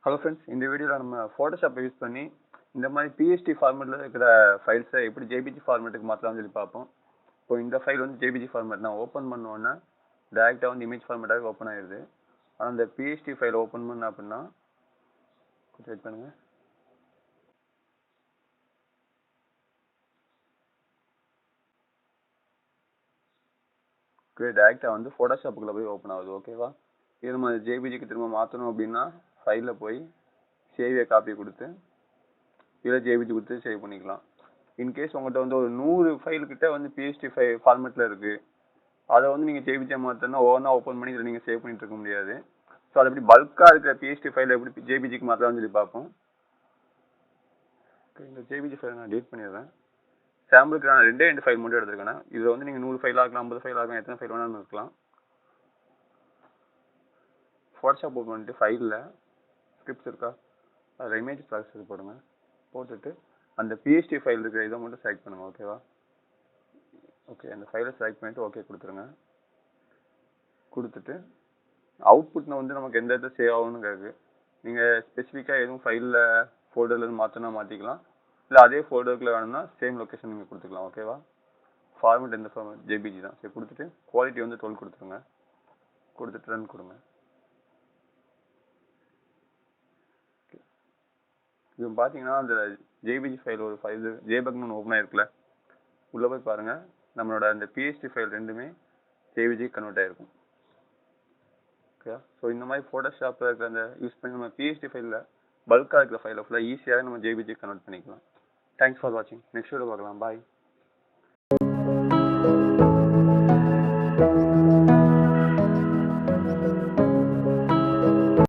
Hello friends, இந்த வீடியோவில் நம்ம ஃபோட்டோஷாப்பை யூஸ் பண்ணி இந்த மாதிரி பிஎஸ்டி ஃபார்மேட்டில் இருக்கிற ஃபைல்ஸை எப்படி ஜேபிஜி ஃபார்மேட்டுக்கு மாற்றலாம்னு சொல்லி பார்ப்போம். இப்போ இந்த ஃபைல் வந்து ஜேபிஜி ஃபார்மேட் நான் ஓப்பன் பண்ணோன்னா டேரெக்டாக வந்து இமேஜ் ஃபார்மேட்டாக ஓப்பன் ஆயிடுது. ஆனால் இந்த பிஎஸ்டி ஃபைல் ஓப்பன் பண்ண அப்படின்னா கொஞ்சம் வெயிட் பண்ணுங்க. டேரெக்டாக வந்து ஃபோட்டோஷாப்புக்குள்ளே போய் ஓப்பன் ஆகுது. ஓகேவா? இது நம்ம ஜேபிஜிக்கு திரும்ப மாற்றணும் அப்படின்னா ஃபைலில் போய் சேவியை காப்பி கொடுத்து இதில் ஜேபிஜி கொடுத்து சேவ் பண்ணிக்கலாம். இன்கேஸ் உங்கள்கிட்ட வந்து ஒரு 100 ஃபைல் கிட்ட வந்து பிஎஸ்டி ஃபார்மேட்டில் இருக்குது, அதை வந்து நீங்கள் ஜேபிஜியை மாற்றினா ஒவ்வொன்றா ஓப்பன் பண்ணி இதில் நீங்கள் சேவ் பண்ணிட்டு இருக்க முடியாது. ஸோ அது எப்படி பல்காக இருக்கிற பிஎஸ்டி ஃபைல் எப்படி ஜேபிஜிக்கு மாற்றலாம்னு சொல்லி பார்ப்போம். இந்த ஜேபிஜி ஃபைலை நான் டெலிட் பண்ணிடுறேன். சாம்பிளுக்கு நான் 2 ஃபைல் மட்டும் எடுத்துருக்கேன். இதில் வந்து நீங்கள் 100 ஃபைல் ஆகலாம், 50 ஃபைல் ஆகலாம், எத்தனை ஃபைல் வேணாலும் இருக்கலாம். ஃபோட்டோஷாப் ஓப்பன் பண்ணிட்டு ஃபைலில் ஸ்கிரிப்ட்ஸ் இருக்கா, அதில் இமேஜ் ப்ராசஸர் போடுங்க. போட்டுட்டு அந்த பிஎஸ்டி ஃபைல் இருக்கிற இதை மட்டும் செலக்ட் பண்ணுங்கள். ஓகேவா? ஓகே, அந்த ஃபைலை செலக்ட் பண்ணிவிட்டு ஓகே கொடுத்துருங்க. கொடுத்துட்டு அவுட்புட்னு வந்து நமக்கு எந்த இடத்துல சேவ் ஆகும்னு கேட்கு. நீங்கள் ஸ்பெசிஃபிக்காக எதுவும் ஃபைலில் ஃபோல்டர்லேருந்து மாற்றினா மாற்றிக்கலாம், இல்லை அதே ஃபோல்டருக்குள்ளே வேணும்னா சேம் லொக்கேஷன் நீங்கள் கொடுத்துக்கலாம். ஓகேவா? ஃபார்மேட் எந்த ஃபார்மேட் ஜேபிஜி தான். சரி, கொடுத்துட்டு குவாலிட்டி வந்து 12 கொடுத்துருங்க. கொடுத்துட்டு ரன் கொடுங்க. இப்போ பார்த்தீங்கன்னா அந்த ஜேபிஜி ஃபைல் ஒரு ஃபைல் ஜேபெக்னு ஒன்று ஓப்பன் ஆயிருக்குல்ல, உள்ளே போய் பாருங்கள், நம்மளோட அந்த பிஎஸ்டி ஃபைல் ரெண்டுமே ஜேபிஜி கன்வெர்ட் ஆகிருக்கும். ஓகே, ஸோ இந்த மாதிரி ஃபோட்டோஷாப்பில் இருக்கிற அந்த யூஸ் பண்ணி நம்ம பிஎஸ்டி ஃபைலில் பல்காக இருக்கிற ஃபைலை ஃபுல்லாக ஈஸியாக நம்ம ஜேபிஜி கன்வெர்ட் பண்ணிக்கலாம். தேங்க்ஸ் ஃபார் வாட்சிங். நெக்ஸ்ட் வீடியோ பார்க்கலாம். பாய்.